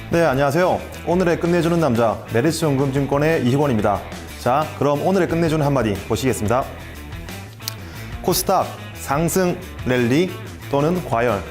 네, 안녕하세요. 오늘의 끝내주는 남자 메리츠연금증권의 이희권입니다. 자, 그럼 오늘의 끝내주는 한마디 보시겠습니다. 코스닥 상승 랠리 또는 과열.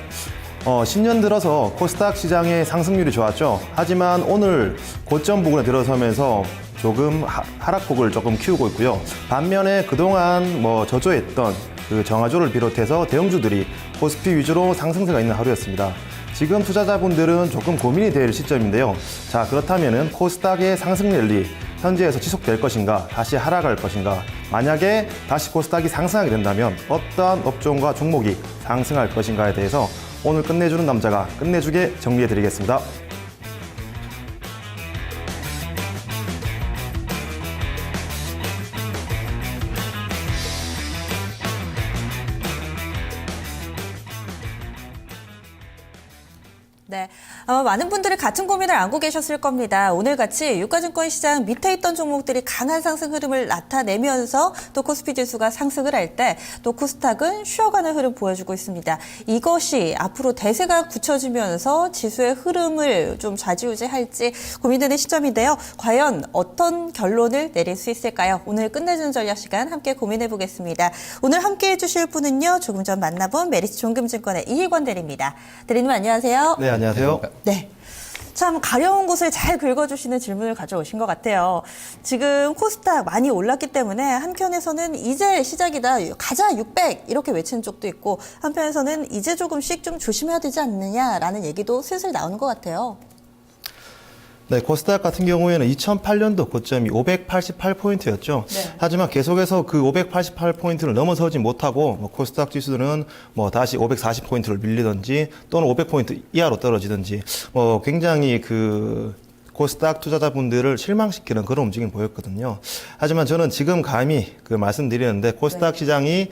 신년 들어서 코스닥 시장의 상승률이 좋았죠. 하지만 오늘 고점 부근에 들어서면서 조금 하락폭을 조금 키우고 있고요. 반면에 그동안 저조했던 그 정화조를 비롯해서 대형주들이 코스피 위주로 상승세가 있는 하루였습니다. 지금 투자자분들은 조금 고민이 될 시점인데요. 자, 그렇다면은 코스닥의 상승 랠리 현재에서 지속될 것인가, 다시 하락할 것인가, 만약에 다시 코스닥이 상승하게 된다면 어떠한 업종과 종목이 상승할 것인가에 대해서 오늘 끝내주는 남자가 끝내주게 정리해 드리겠습니다. 네, 아마 많은 분들이 같은 고민을 안고 계셨을 겁니다. 오늘같이 유가증권 시장 밑에 있던 종목들이 강한 상승 흐름을 나타내면서 또 코스피 지수가 상승을 할 때 또 코스닥은 쉬어가는 흐름 보여주고 있습니다. 이것이 앞으로 대세가 굳혀지면서 지수의 흐름을 좀 좌지우지할지 고민되는 시점인데요. 과연 어떤 결론을 내릴 수 있을까요? 오늘 끝내주는 전략 시간 함께 고민해 보겠습니다. 오늘 함께 해주실 분은요. 조금 전 만나본 메리츠존금증권의 이희권 대리입니다. 대리님 안녕하세요. 네, 안녕하세요. 네. 참 가려운 곳을 잘 긁어주시는 질문을 가져오신 것 같아요. 지금 코스닥 많이 올랐기 때문에 한편에서는 이제 시작이다. 가자 600 이렇게 외치는 쪽도 있고 한편에서는 이제 조금씩 좀 조심해야 되지 않느냐라는 얘기도 슬슬 나오는 것 같아요. 네, 코스닥 같은 경우에는 2008년도 고점이 588포인트였죠. 네. 하지만 계속해서 그 588포인트를 넘어서지 못하고 코스닥 지수는 다시 540포인트를 밀리든지 또는 500포인트 이하로 떨어지든지 굉장히 그 코스닥 투자자분들을 실망시키는 그런 움직임을 보였거든요. 하지만 저는 지금 감히 말씀드리는데 코스닥 네. 시장이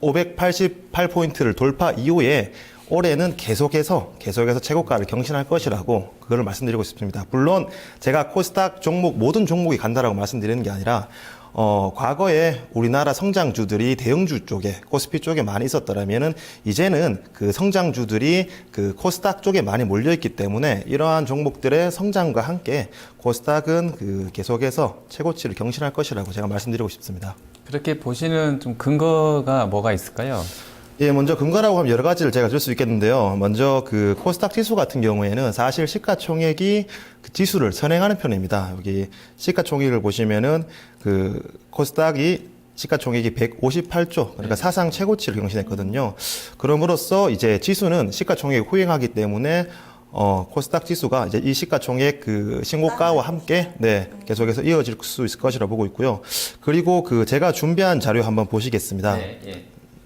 588포인트를 돌파 이후에 올해는 계속해서 최고가를 경신할 것이라고 그걸 말씀드리고 싶습니다. 물론 제가 코스닥 종목 모든 종목이 간다라고 말씀드리는 게 아니라 과거에 우리나라 성장주들이 대형주 쪽에 코스피 쪽에 많이 있었더라면은 이제는 그 성장주들이 그 코스닥 쪽에 많이 몰려 있기 때문에 이러한 종목들의 성장과 함께 코스닥은 그 계속해서 최고치를 경신할 것이라고 제가 말씀드리고 싶습니다. 그렇게 보시는 좀 근거가 뭐가 있을까요? 예, 먼저 근거라고 하면 여러 가지를 제가 줄 수 있겠는데요. 먼저 그 코스닥 지수 같은 경우에는 사실 시가총액이 그 지수를 선행하는 편입니다. 여기 시가총액을 보시면은 그 코스닥이 시가총액이 158조, 그러니까 사상 최고치를 경신했거든요. 그럼으로써 이제 지수는 시가총액이 후행하기 때문에 코스닥 지수가 이제 이 시가총액 그 신고가와 함께 계속해서 이어질 수 있을 것이라 보고 있고요. 그리고 그 제가 준비한 자료 한번 보시겠습니다.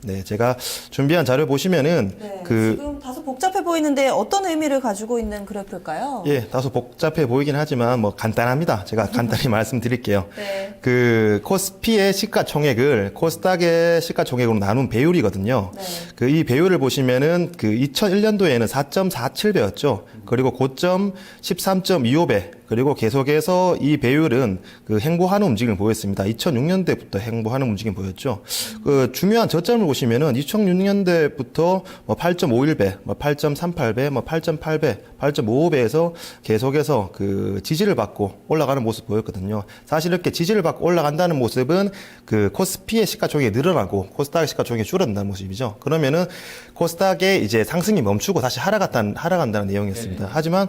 네, 제가 준비한 자료 보시면은 지금 다소 복잡해 보이는데 어떤 의미를 가지고 있는 그래프일까요? 예, 다소 복잡해 보이긴 하지만 간단합니다. 제가 간단히 말씀드릴게요. 네. 그 코스피의 시가총액을 코스닥의 시가총액으로 나눈 배율이거든요. 네. 이 배율을 보시면은 그 2001년도에는 4.47배였죠. 그리고 고점 13.25배. 그리고 계속해서 이 배율은 그 횡보하는 움직임을 보였습니다. 2006년대부터 횡보하는 움직임 보였죠. 그 중요한 저점을 보시면은 2006년대부터 8.51배, 8.38배, 8.8배, 8.55배에서 계속해서 그 지지를 받고 올라가는 모습 보였거든요. 사실 이렇게 지지를 받고 올라간다는 모습은 그 코스피의 시가총액이 늘어나고 코스닥의 시가총액이 줄어든다는 모습이죠. 그러면은 코스닥의 이제 상승이 멈추고 다시 하락한다는 내용이었습니다. 하지만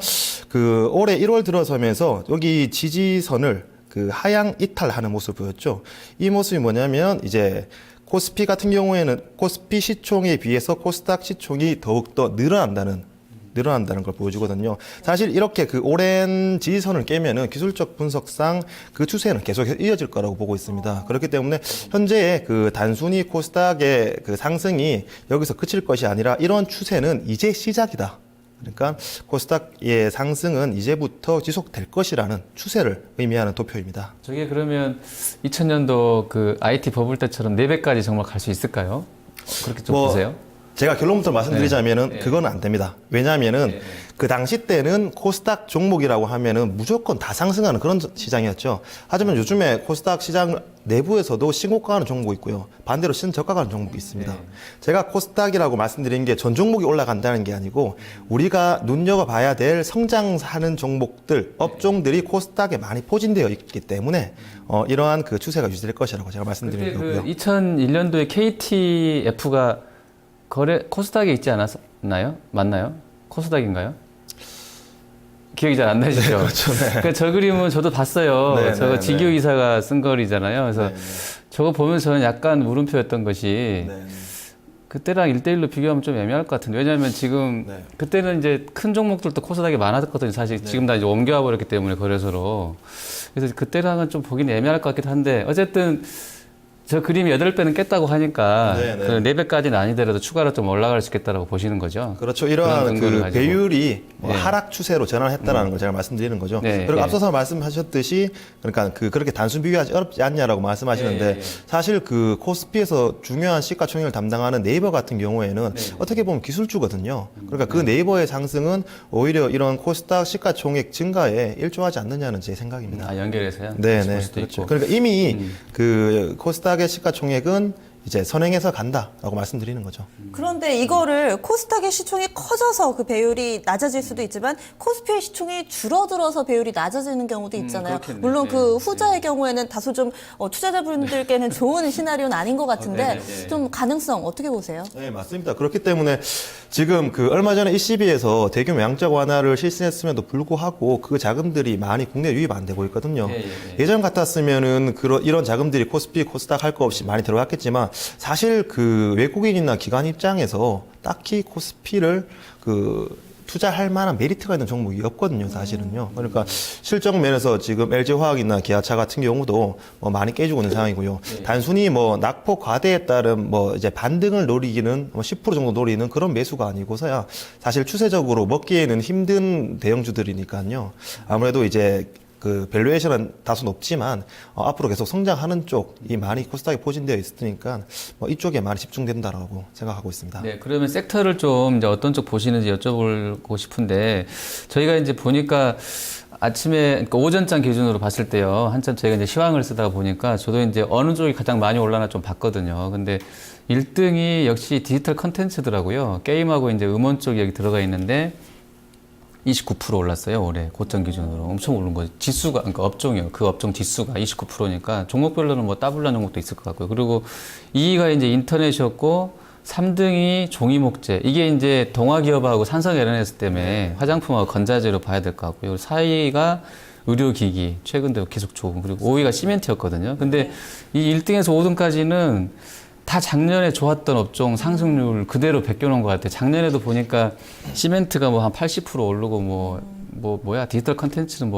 그 올해 1월 들어서면 여기 지지선을 그 하향 이탈하는 모습을 보였죠. 이 모습이 뭐냐면 이제 코스피 같은 경우에는 코스피 시총에 비해서 코스닥 시총이 더욱더 늘어난다는 걸 보여주거든요. 사실 이렇게 그 오랜 지지선을 깨면은 기술적 분석상 그 추세는 계속 이어질 거라고 보고 있습니다. 그렇기 때문에 현재의 그 단순히 코스닥의 그 상승이 여기서 그칠 것이 아니라 이런 추세는 이제 시작이다. 그러니까 코스닥의 상승은 이제부터 지속될 것이라는 추세를 의미하는 도표입니다. 저게 그러면 2000년도 그 IT 버블 때처럼 4배까지 정말 갈 수 있을까요? 그렇게 좀 보세요. 제가 결론부터 말씀드리자면은 그건 안 됩니다. 왜냐하면은 그 당시 때는 코스닥 종목이라고 하면은 무조건 다 상승하는 그런 시장이었죠. 하지만 요즘에 코스닥 시장 내부에서도 신고가하는 종목이 있고요. 반대로 신저가가는 종목이 있습니다. 제가 코스닥이라고 말씀드린 게 전 종목이 올라간다는 게 아니고 우리가 눈여겨봐야 될 성장하는 종목들, 업종들이 코스닥에 많이 포진되어 있기 때문에 이러한 그 추세가 유지될 것이라고 제가 말씀드린 거고요. 그 2001년도에 KTF가 코스닥에 있지 않았나요? 맞나요? 코스닥인가요? 기억이 잘 안 나시죠? 그렇죠. 네. 그러니까 저 그림은 저도 봤어요. 네, 저거 네, 지규 이사가 쓴 거리잖아요. 그래서 저거 보면서 저는 약간 물음표였던 것이 그때랑 1대1로 비교하면 좀 애매할 것 같은데. 왜냐하면 지금 그때는 이제 큰 종목들도 코스닥에 많았거든요. 사실 지금 다 이제 옮겨와 버렸기 때문에 거래소로. 그래서 그때랑은 좀 보기는 애매할 것 같기도 한데 어쨌든 저 그림이 8배는 깼다고 하니까 그 4배까지는 아니더라도 추가로 좀 올라갈 수 있겠다라고 보시는 거죠. 그렇죠. 이러한 근거를 그 가지고. 배율이 하락 추세로 전환했다라는 걸 제가 말씀드리는 거죠. 그리고 앞서서 말씀하셨듯이 그러니까 그렇게 단순 비교하지 어렵지 않냐라고 말씀하시는데 사실 그 코스피에서 중요한 시가총액을 담당하는 네이버 같은 경우에는 어떻게 보면 기술주거든요. 그러니까 그 네이버의 상승은 오히려 이런 코스닥 시가총액 증가에 일조하지 않느냐는 제 생각입니다. 아, 연결해서요? 네네. 수도 그렇죠. 있고. 그러니까 이미 그 코스닥의 시가총액은 이제 선행해서 간다라고 말씀드리는 거죠. 그런데 이거를 코스닥의 시총이 커져서 그 배율이 낮아질 수도 있지만 코스피의 시총이 줄어들어서 배율이 낮아지는 경우도 있잖아요. 그렇겠네. 물론 그 후자의 경우에는 다소 좀 투자자분들께는 좋은 시나리오는 아닌 것 같은데 좀 가능성 어떻게 보세요? 네, 맞습니다. 그렇기 때문에 지금 그 얼마 전에 ECB에서 대규모 양적 완화를 실시했음에도 불구하고 그 자금들이 많이 국내 유입 안 되고 있거든요. 예전 같았으면은 이런 자금들이 코스피, 코스닥 할 거 없이 많이 들어갔겠지만 사실 그 외국인이나 기관 입장에서 딱히 코스피를 투자할 만한 메리트가 있는 종목이 없거든요, 사실은요. 그러니까 실적 면에서 지금 LG화학이나 기아차 같은 경우도 많이 깨지고 있는 상황이고요. 단순히 낙폭 과대에 따른 이제 반등을 노리기는 10% 정도 노리는 그런 매수가 아니고서야 사실 추세적으로 먹기에는 힘든 대형주들이니까요. 아무래도 이제 그 밸류에이션은 다소 높지만 앞으로 계속 성장하는 쪽이 많이 코스닥에 포진되어 있으니까 이쪽에 많이 집중된다라고 생각하고 있습니다. 네, 그러면 섹터를 좀 이제 어떤 쪽 보시는지 여쭤보고 싶은데 저희가 이제 보니까 아침에 그러니까 오전장 기준으로 봤을 때요. 한참 저희가 이제 시황을 쓰다가 보니까 저도 이제 어느 쪽이 가장 많이 올라나 좀 봤거든요. 근데 1등이 역시 디지털 컨텐츠더라고요. 게임하고 이제 음원 쪽이 여기 들어가 있는데 29% 올랐어요. 올해 고점 기준으로 엄청 오른 거죠. 지수가 그러니까 업종이요. 그 업종 지수가 29%니까 종목별로는 따블란 종목도 있을 것 같고요. 그리고 2위가 이제 인터넷이었고 3등이 종이목재. 이게 이제 동화기업하고 삼성 LNS 때문에 화장품하고 건자재로 봐야 될 것 같고요. 4위가 의료기기 최근 들어 계속 좋은. 그리고 5위가 시멘트였거든요. 근데 이 1등에서 5등까지는 다 작년에 좋았던 업종 상승률 그대로 베껴놓은 것 같아요. 작년에도 보니까 시멘트가 한 80% 오르고 디지털 컨텐츠는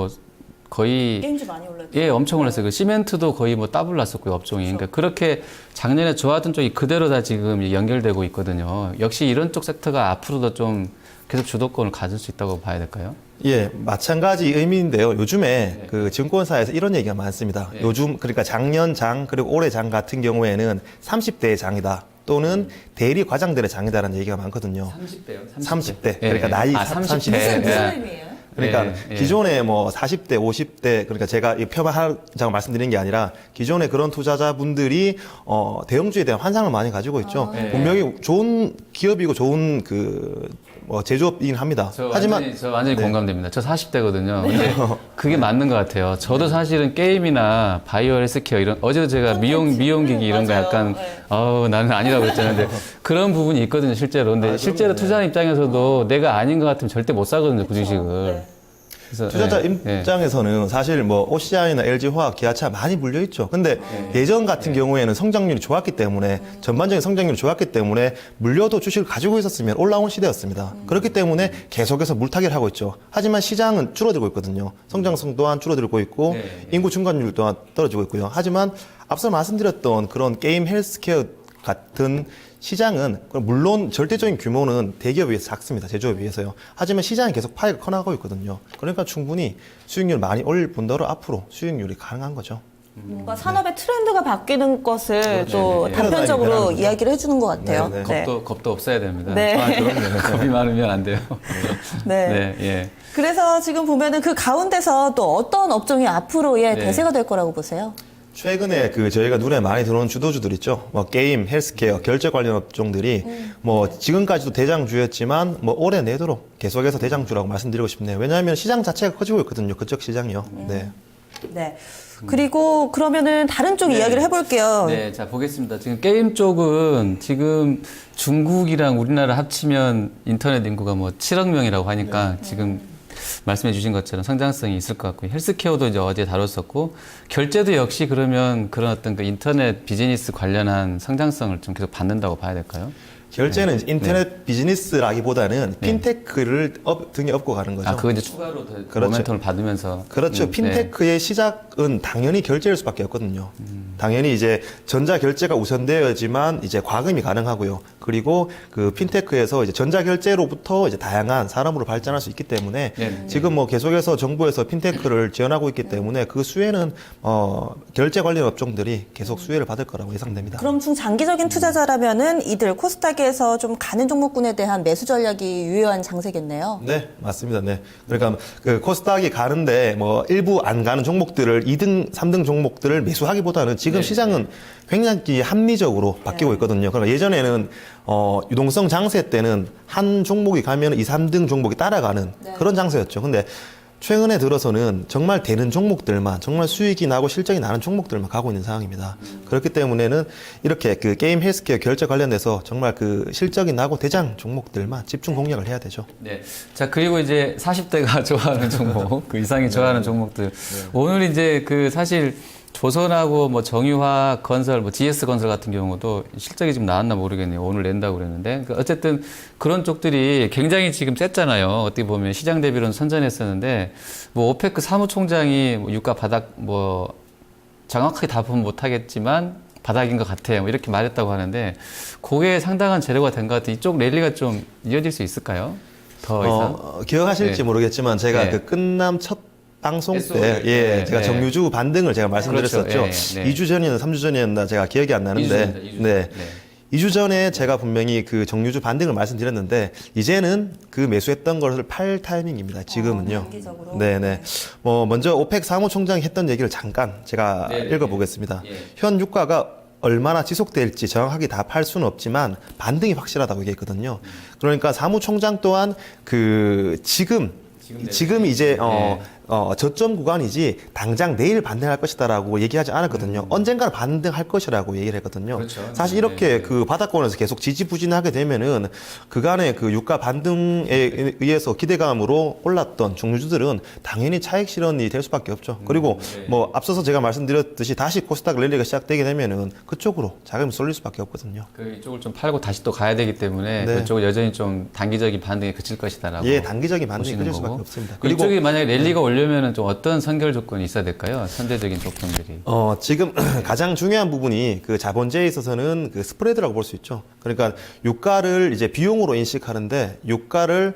거의 게임주 많이 올랐죠. 예, 엄청 올랐어요. 그 시멘트도 거의 더블 났었고요, 업종이. 그러니까 그렇게 작년에 좋았던 쪽이 그대로 다 지금 연결되고 있거든요. 역시 이런 쪽 섹터가 앞으로도 좀 계속 주도권을 가질 수 있다고 봐야 될까요? 예, 마찬가지 의미인데요. 요즘에 그 증권사에서 이런 얘기가 많습니다. 요즘 그러니까 작년 장 그리고 올해 장 같은 경우에는 30대의 장이다. 또는 대리 과장들의 장이다라는 얘기가 많거든요. 30대요? 30대. 그러니까 나이 30대. 무슨 의미예요? 그러니까 기존에 40대, 50대, 그러니까 제가 이 폄하하자고 말씀드리는 게 아니라 기존에 그런 투자자분들이 대형주에 대한 환상을 많이 가지고 있죠. 분명히 좋은 기업이고 좋은 제조업이긴 합니다. 저 하지만 완전히 공감됩니다. 저 40대거든요. 근데 그게 맞는 것 같아요. 저도 사실은 게임이나 바이오 헬스케어 이런 어제도 제가 미용기기 이런 거 약간 나는 아니라고 그랬잖아요. 근데 그런 부분이 있거든요, 실제로. 근데 실제로 투자하는 입장에서도 내가 아닌 것 같으면 절대 못 사거든요, 그 주식을. 그래서, 투자자 입장에서는 사실 OCI나 LG화학, 기아차 많이 물려 있죠. 근데 예전 같은 경우에는 성장률이 좋았기 때문에 전반적인 성장률이 좋았기 때문에 물려도 주식을 가지고 있었으면 올라온 시대였습니다. 그렇기 때문에 계속해서 물타기를 하고 있죠. 하지만 시장은 줄어들고 있거든요. 성장성 또한 줄어들고 있고 인구 증가율 또한 떨어지고 있고요. 하지만 앞서 말씀드렸던 그런 게임 헬스케어 같은 시장은 물론 절대적인 규모는 대기업에 비해서 작습니다. 제조업에 비해서요. 하지만 시장이 계속 파이가 커나가고 있거든요. 그러니까 충분히 수익률 많이 올릴 뿐더러 앞으로 수익률이 가능한 거죠. 뭔가 산업의 트렌드가 바뀌는 것을 그렇죠. 또 네, 네. 단편적으로 패러다임이 이야기를 해주는 것 같아요. 네, 네. 겁도 없어야 됩니다. 네. 아, 그럼요. 겁이 많으면 안 돼요. 네. 네, 예. 그래서 지금 보면은 그 가운데서 또 어떤 업종이 앞으로의 네. 대세가 될 거라고 보세요? 최근에 그 저희가 눈에 많이 들어오는 주도주들 있죠. 뭐 게임, 헬스케어, 결제 관련 업종들이 뭐 지금까지도 대장주였지만 뭐 올해 내도록 계속해서 대장주라고 말씀드리고 싶네요. 왜냐하면 시장 자체가 커지고 있거든요. 그쪽 시장이요. 네. 네. 그리고 그러면은 다른 쪽 이야기를 해볼게요. 네, 자, 보겠습니다. 지금 게임 쪽은 지금 중국이랑 우리나라 합치면 인터넷 인구가 뭐 7억 명이라고 하니까 지금 말씀해 주신 것처럼 성장성이 있을 것 같고요. 헬스케어도 이제 어제 다뤘었고, 결제도 역시 그러면 그런 어떤 그 인터넷 비즈니스 관련한 성장성을 좀 계속 받는다고 봐야 될까요? 결제는 인터넷 비즈니스라기보다는 핀테크를 등에 업고 가는 거죠. 아, 그거 이제 추가로 더 그렇죠. 모멘텀을 받으면서. 그렇죠. 네. 핀테크의 시작은 당연히 결제일 수밖에 없거든요. 당연히 이제 전자 결제가 우선되어야지만 이제 과금이 가능하고요. 그리고 그 핀테크에서 이제 전자 결제로부터 이제 다양한 산업으로 발전할 수 있기 때문에 네. 지금 뭐 계속해서 정부에서 핀테크를 지원하고 있기 때문에 그 수혜는 결제 관련 업종들이 계속 수혜를 받을 거라고 예상됩니다. 그럼 중장기적인 투자자라면은 이들 코스닥에서 좀 가는 종목군에 대한 매수 전략이 유효한 장세겠네요. 네, 맞습니다. 네. 그러니까 그 코스닥이 가는데 뭐 일부 안 가는 종목들을 2등, 3등 종목들을 매수하기보다는 지금 시장은 굉장히 합리적으로 바뀌고 있거든요. 그러니까 예전에는 유동성 장세 때는 한 종목이 가면 2, 3등 종목이 따라가는 그런 장세였죠. 근데 최근에 들어서는 정말 되는 종목들만, 정말 수익이 나고 실적이 나는 종목들만 가고 있는 상황입니다. 그렇기 때문에는 이렇게 그 게임 헬스케어 결제 관련돼서 정말 그 실적이 나고 대장 종목들만 집중 공략을 해야 되죠. 네. 자, 그리고 이제 40대가 좋아하는 종목, 그 이상이 좋아하는 종목들. 오늘 이제 그 사실 조선하고 뭐 정유화 건설, 뭐 GS 건설 같은 경우도 실적이 지금 나왔나 모르겠네요. 오늘 낸다고 그랬는데. 그러니까 어쨌든 그런 쪽들이 굉장히 지금 셌잖아요. 어떻게 보면 시장 대비로는 선전했었는데, 뭐 오페크 사무총장이 뭐 유가 바닥 뭐 정확하게 답은 못하겠지만 바닥인 것 같아요. 뭐 이렇게 말했다고 하는데, 그게 상당한 재료가 된 것 같아요. 이쪽 랠리가 좀 이어질 수 있을까요? 더 이상? 기억하실지 네. 모르겠지만 제가 네. 그 끝남 첫 방송 SOL. 때, 네, 제가 네. 정유주 반등을 제가 말씀드렸었죠. 그렇죠. 네, 네. 2주 전이었나 3주 전이었나 제가 기억이 안 나는데, 2주 전. 네. 2주 전에 제가 분명히 그 정유주 반등을 말씀드렸는데, 이제는 그 매수했던 것을 팔 타이밍입니다. 지금은요. 단기적으로. 네네. 먼저 오펙 사무총장이 했던 얘기를 잠깐 제가 네, 네, 읽어보겠습니다. 네. 현 유가가 얼마나 지속될지 정확하게 다 팔 수는 없지만 반등이 확실하다고 얘기했거든요. 그러니까 사무총장 또한 그 지금이 이제 저점 구간이지 당장 내일 반등할 것이다라고 얘기하지 않았거든요. 언젠가는 반등할 것이라고 얘기를 했거든요. 그렇죠. 사실 이렇게 그 바닥권에서 계속 지지부진하게 되면은 그간의 그 유가 반등에 의해서 기대감으로 올랐던 종주들은 당연히 차익 실현이 될 수밖에 없죠. 그리고 뭐 앞서서 제가 말씀드렸듯이 다시 코스닥 랠리가 시작되게 되면은 그쪽으로 자금이 쏠릴 수밖에 없거든요. 그 이쪽을 좀 팔고 다시 또 가야 되기 때문에 네. 그쪽은 여전히 좀 단기적인 반등에 그칠 것이다라고. 예, 단기적인 반등이 보시는 그칠 거고. 수밖에 없습니다. 그리고 이쪽이 만약에 랠리가 오려면은 좀 어떤 선결 조건이 있어야 될까요? 선제적인 조건들이. 지금 가장 중요한 부분이 그 자본제에 있어서는 그 스프레드라고 볼 수 있죠. 그러니까 유가를 이제 비용으로 인식하는데 유가를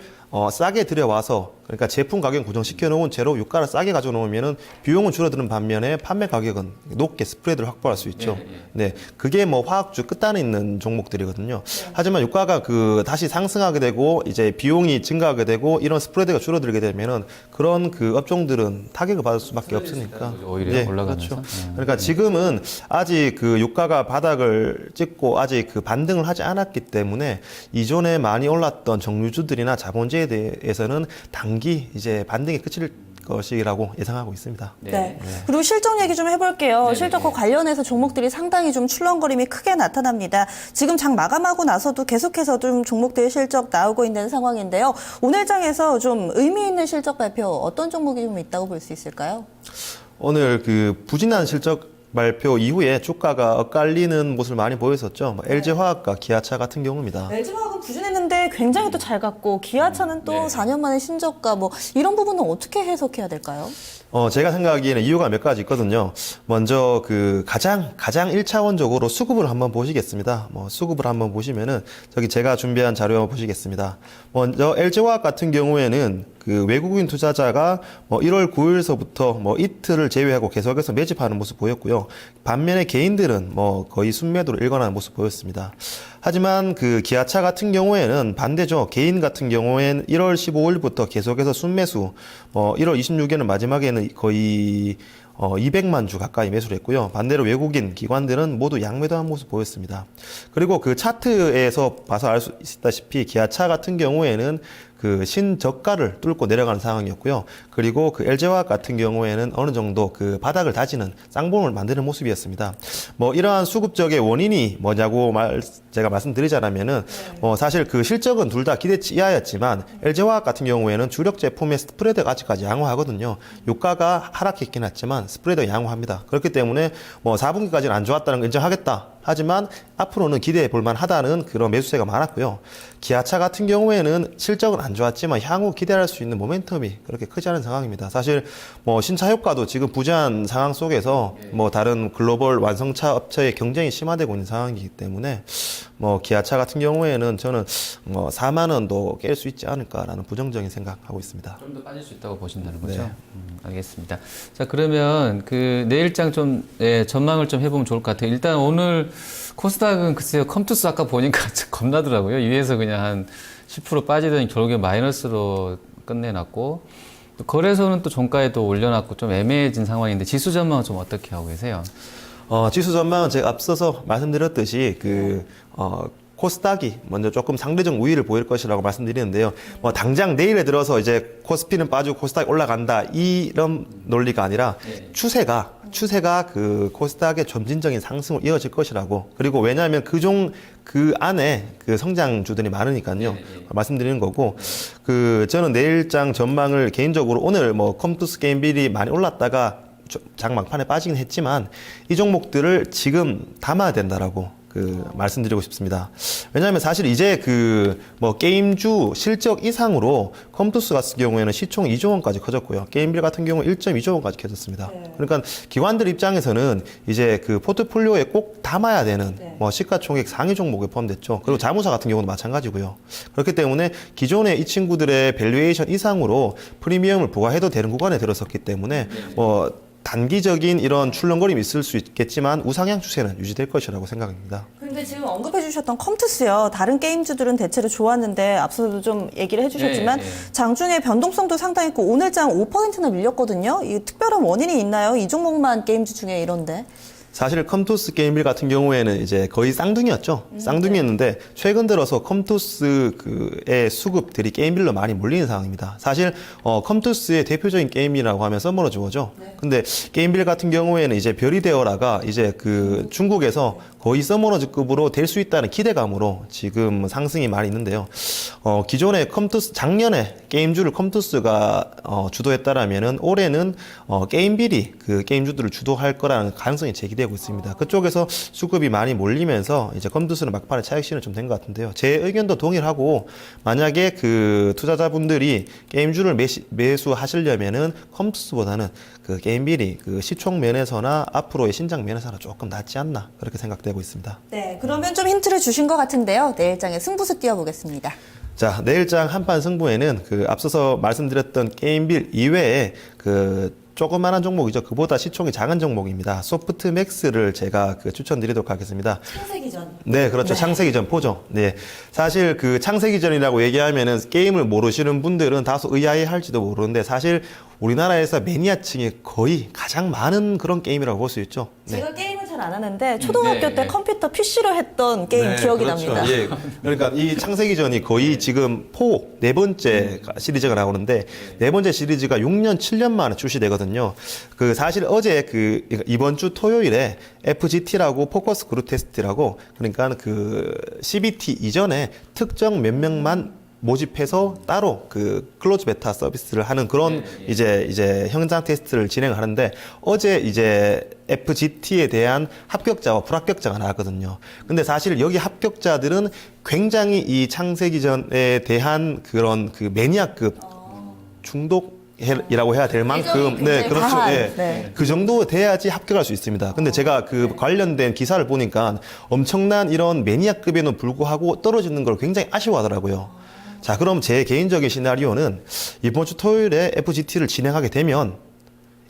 싸게 들여와서 그러니까 제품 가격 고정시켜 놓은 채로 유가를 싸게 가져 놓으면은 비용은 줄어드는 반면에 판매 가격은 높게 스프레드를 확보할 수 있죠. 네. 그게 뭐 화학주 끝단에 있는 종목들이거든요. 하지만 유가가 그 다시 상승하게 되고 이제 비용이 증가하게 되고 이런 스프레드가 줄어들게 되면은 그런 그 업종들은 타격을 받을 수밖에 없으니까. 오히려 올라가면서. 그렇죠. 그러니까 지금은 아직 그 유가가 바닥을 찍고 아직 그 반등을 하지 않았기 때문에 이전에 많이 올랐던 정유주들이나 자본주에 대해서는 단기 이제 반등이 끝일 것이라고 예상하고 있습니다. 네. 그리고 실적 얘기 좀 해볼게요. 네네. 실적과 관련해서 종목들이 상당히 좀 출렁거림이 크게 나타납니다. 지금 장 마감하고 나서도 계속해서 좀 종목들의 실적 나오고 있는 상황인데요. 오늘 장에서 좀 의미 있는 실적 발표 어떤 종목이 좀 있다고 볼 수 있을까요? 오늘 그 부진한 실적 발표 이후에 주가가 엇갈리는 모습을 많이 보였었죠. LG화학과 기아차 같은 경우입니다. LG화학은 부진했는데 굉장히 또 잘 갔고 기아차는 또 네. 4년 만에 신저가 뭐 이런 부분은 어떻게 해석해야 될까요? 제가 생각하기에는 이유가 몇 가지 있거든요. 먼저 가장 1차원적으로 수급을 한번 보시겠습니다. 수급을 한번 보시면은 저기 제가 준비한 자료 한번 보시겠습니다. 먼저 LG화학 같은 경우에는 외국인 투자자가 1월 9일서부터 이틀을 제외하고 계속해서 매집하는 모습 보였고요. 반면에 개인들은 거의 순매도를 일관하는 모습 보였습니다. 하지만 기아차 같은 경우에는 반대죠. 개인 같은 경우에는 1월 15일부터 계속해서 순매수, 1월 26일에는 마지막에는 거의 200만 주 가까이 매수를 했고요. 반대로 외국인 기관들은 모두 양매도한 모습 보였습니다. 그리고 차트에서 봐서 알 수 있다시피 기아차 같은 경우에는 신저가를 뚫고 내려가는 상황이었고요. 그리고 LG화학 같은 경우에는 어느 정도 바닥을 다지는 쌍봉을 만드는 모습이었습니다. 이러한 수급적의 원인이 뭐냐고 제가 말씀드리자면은 사실 실적은 둘 다 기대치 이하였지만 LG화학 같은 경우에는 주력 제품의 스프레드가 아직까지 양호하거든요. 유가가 하락했긴 했지만 스프레드가 양호합니다. 그렇기 때문에 4분기까지는 안 좋았다는 걸 인정하겠다. 하지만 앞으로는 기대해 볼 만하다는 그런 매수세가 많았고요. 기아차 같은 경우에는 실적은 안 좋았지만 향후 기대할 수 있는 모멘텀이 그렇게 크지 않은 상황입니다. 사실 신차 효과도 지금 부재한 상황 속에서 다른 글로벌 완성차 업체의 경쟁이 심화되고 있는 상황이기 때문에 기아차 같은 경우에는 저는 4만 원도 깰 수 있지 않을까라는 부정적인 생각하고 있습니다. 좀 더 빠질 수 있다고 보신다는 거죠? 네. 알겠습니다. 자, 그러면 내일장 좀 전망을 좀 해보면 좋을 것 같아요. 일단 오늘 코스닥은 글쎄요, 컴투스 아까 보니까 겁나더라고요. 위에서 그냥 한 10% 빠지더니 결국에 마이너스로 끝내놨고, 또 거래소는 또 종가에도 올려놨고 좀 애매해진 상황인데 지수 전망은 좀 어떻게 하고 계세요? 지수 전망은 제가 앞서서 말씀드렸듯이 코스닥이 먼저 조금 상대적 우위를 보일 것이라고 말씀드리는데요. 당장 내일에 들어서 이제 코스피는 빠지고 코스닥이 올라간다 이런 논리가 아니라 추세가 코스닥의 점진적인 상승을 이어질 것이라고. 그리고 왜냐하면 그 안에 성장주들이 많으니까요. 말씀드리는 거고. 저는 내일장 전망을 개인적으로 오늘 컴투스 게임빌이 많이 올랐다가 장 막판에 빠지긴 했지만 이 종목들을 지금 담아야 된다라고 말씀드리고 싶습니다. 왜냐하면 사실 이제 게임주 실적 이상으로 컴투스 같은 경우에는 시총 2조 원까지 커졌고요. 게임빌 같은 경우 1.2조 원까지 커졌습니다. 그러니까 기관들 입장에서는 이제 포트폴리오에 꼭 담아야 되는 시가총액 상위 종목에 포함됐죠. 그리고 자무사 같은 경우도 마찬가지고요. 그렇기 때문에 기존의 이 친구들의 밸류에이션 이상으로 프리미엄을 부과해도 되는 구간에 들어섰기 때문에 단기적인 이런 출렁거림이 있을 수 있겠지만 우상향 추세는 유지될 것이라고 생각합니다. 그런데 지금 언급해 주셨던 컴투스요. 다른 게임주들은 대체로 좋았는데 앞서도 좀 얘기를 해주셨지만 장중에 변동성도 상당히 있고 오늘 장 5%나 밀렸거든요. 이 특별한 원인이 있나요? 이 종목만 게임주 중에 이런데. 사실 컴투스 게임빌 같은 경우에는 이제 거의 쌍둥이였죠. 쌍둥이였는데 최근 들어서 컴투스의 수급들이 게임빌로 많이 몰리는 상황입니다. 사실 컴투스의 대표적인 게임이라고 하면 서머너즈워죠. 근데 게임빌 같은 경우에는 이제 별이 되어라가 이제 중국에서 거의 서머너즈급으로 될 수 있다는 기대감으로 지금 상승이 많이 있는데요. 기존의 작년에 게임주를 컴투스가 주도했다라면은 올해는 게임빌이 게임주들을 주도할 거라는 가능성이 제기되고 있습니다. 그쪽에서 수급이 많이 몰리면서 이제 컴투스는 막판에 차익 실현 좀 된 것 같은데요. 제 의견도 동일하고 만약에 투자자분들이 게임주를 매수하시려면은 컴투스보다는 게임빌이 시총 면에서나 앞으로의 신장 면에서나 조금 낫지 않나 그렇게 생각되고 있습니다. 네, 그러면 좀 힌트를 주신 것 같은데요. 내일장에 승부수 띄워보겠습니다. 자, 내일장 한판 승부에는 앞서서 말씀드렸던 게임빌 이외에 조그만한 종목이죠. 그보다 시총이 작은 종목입니다. 소프트맥스를 제가 추천드리도록 하겠습니다. 창세기전. 네, 그렇죠. 네. 창세기전 포죠. 네. 사실 창세기전이라고 얘기하면은 게임을 모르시는 분들은 다소 의아해할지도 모르는데 사실 우리나라에서 매니아층이 거의 가장 많은 그런 게임이라고 볼 수 있죠. 네. 제가 게임을 잘 안 하는데 초등학교 때 컴퓨터 PC로 했던 게임 기억이 그렇죠. 납니다. 예. 그러니까 이 창세기전이 거의 지금 네 번째 시리즈가 나오는데 네 번째 시리즈가 6년, 7년 만에 출시되거든요. 사실 어제 이번 주 토요일에 FGT라고 포커스 그룹 테스트라고 그러니까 CBT 이전에 특정 몇 명만 모집해서 따로 클로즈 베타 서비스를 하는 그런 이제 현장 테스트를 진행하는데 어제 이제 FGT에 대한 합격자와 불합격자가 나왔거든요. 근데 사실 여기 합격자들은 굉장히 이 창세기전에 대한 그런 매니아급 중독 이라고 해야 될 만큼 네 그렇죠. 과한, 예. 네. 그 정도 돼야지 합격할 수 있습니다. 근데 제가 그 관련된 기사를 보니까 엄청난 이런 매니아급에는 불구하고 떨어지는 걸 굉장히 아쉬워하더라고요. 자, 그럼 제 개인적인 시나리오는 이번 주 토요일에 FGT를 진행하게 되면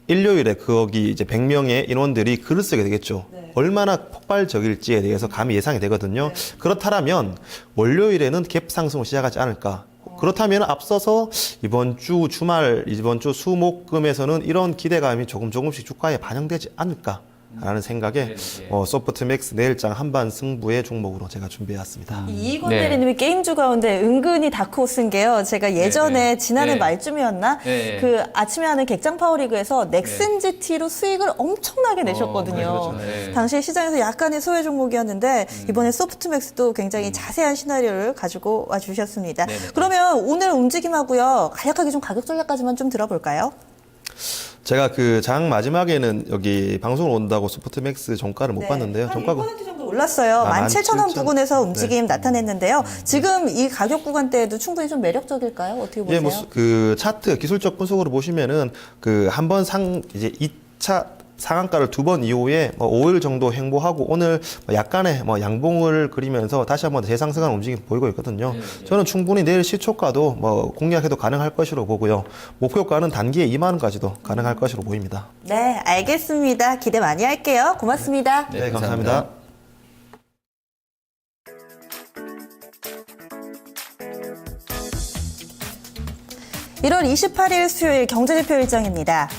일요일에 거기 이제 100명의 인원들이 글을 쓰게 되겠죠. 얼마나 폭발적일지에 대해서 감히 예상이 되거든요. 그렇다면 월요일에는 갭 상승을 시작하지 않을까. 그렇다면 앞서서 이번 주 주말, 이번 주 수목금에서는 이런 기대감이 조금씩 주가에 반영되지 않을까라는 생각에 소프트맥스 내일장 한반 승부의 종목으로 제가 준비해왔습니다. 이건 네. 대리님이 게임주 가운데 은근히 다크호스인 게요. 제가 예전에 지난해 네. 말쯤이었나? 네. 그 아침에 하는 객장 파워리그에서 넥슨 GT로 수익을 엄청나게 내셨거든요. 그렇죠. 네. 당시에 시장에서 약간의 소외 종목이었는데 이번에 소프트맥스도 굉장히 자세한 시나리오를 가지고 와 주셨습니다. 네네. 그러면 오늘 움직임하고요. 간략하게 좀 가격 전략까지만 좀 들어볼까요? 제가 그 장 마지막에는 여기 방송을 온다고 소프트맥스 종가를 못 봤는데요. 한 종가가 1% 정도 올랐어요. 아, 17,000원 17,000. 부근에서 움직임 네. 나타냈는데요. 지금 이 가격 구간대에도 충분히 좀 매력적일까요? 어떻게 보세요? 예, 뭐 그 차트 기술적 분석으로 보시면은 그 한 번 이제 2차 상한가를 2번 이후에 뭐 5일 정도 횡보하고 오늘 뭐 약간의 뭐 양봉을 그리면서 다시 한번 재상승하는 움직임이 보이고 있거든요. 저는 충분히 내일 시초가도 뭐 공략해도 가능할 것으로 보고요. 목표가는 단기에 2만 원까지도 가능할 것으로 보입니다. 네, 알겠습니다. 기대 많이 할게요. 고맙습니다. 네, 감사합니다. (1월 28일) 수요일 경제지표 일정입니다.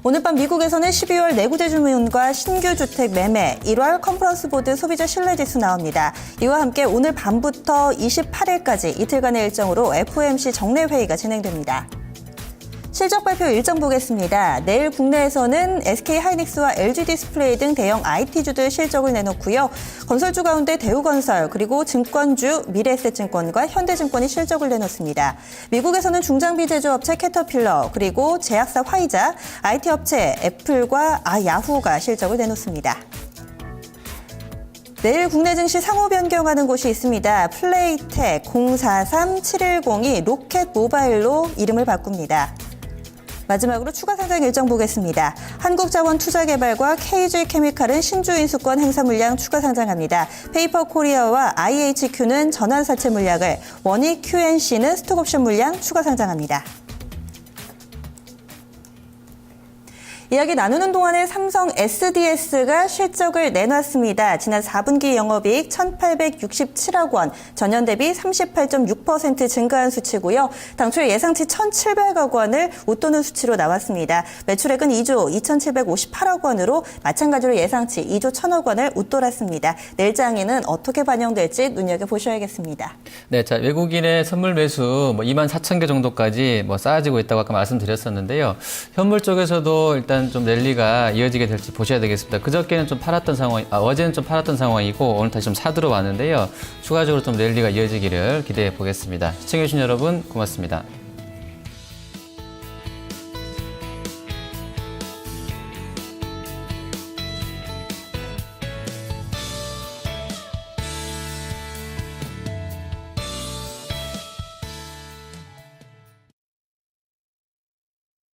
오늘 밤 미국에서는 12월 내구재 주문과 신규 주택 매매, 1월 컨퍼런스 보드 소비자 신뢰지수 나옵니다. 이와 함께 오늘 밤부터 28일까지 이틀간의 일정으로 FOMC 정례 회의가 진행됩니다. 실적 발표 일정 보겠습니다. 내일 국내에서는 SK하이닉스와 LG디스플레이 등 대형 IT주들 실적을 내놓고요. 건설주 가운데 대우건설, 그리고 증권주 미래에셋증권과 현대증권이 실적을 내놓습니다. 미국에서는 중장비 제조업체 캐터필러, 그리고 제약사 화이자, IT업체 애플과 야후가 실적을 내놓습니다. 내일 국내 증시 상호 변경하는 곳이 있습니다. 플레이텍 043710이 로켓 모바일로 이름을 바꿉니다. 마지막으로 추가 상장 일정 보겠습니다. 한국자원투자개발과 KG케미칼은 신주인수권 행사 물량 추가 상장합니다. 페이퍼코리아와 IHQ는 전환사채 물량을, 원익 QNC는 스톡옵션 물량 추가 상장합니다. 이야기 나누는 동안에 삼성 SDS가 실적을 내놨습니다. 지난 4분기 영업이익 1,867억 원, 전년 대비 38.6% 증가한 수치고요. 당초 예상치 1,700억 원을 웃도는 수치로 나왔습니다. 매출액은 2조 2,758억 원으로 마찬가지로 예상치 2조 1,000억 원을 웃돌았습니다. 내일장에는 어떻게 반영될지 눈여겨보셔야겠습니다. 네, 자, 외국인의 선물 매수 24,000개 정도까지 쌓아지고 있다고 아까 말씀드렸었는데요. 현물 쪽에서도 일단 좀 랠리가 이어지게 될지 보셔야 되겠습니다. 그저께는 좀 팔았던 상황, 어제는 좀 팔았던 상황이고 오늘 다시 좀 사들어 왔는데요. 추가적으로 좀 랠리가 이어지기를 기대해 보겠습니다. 시청해주신 여러분 고맙습니다.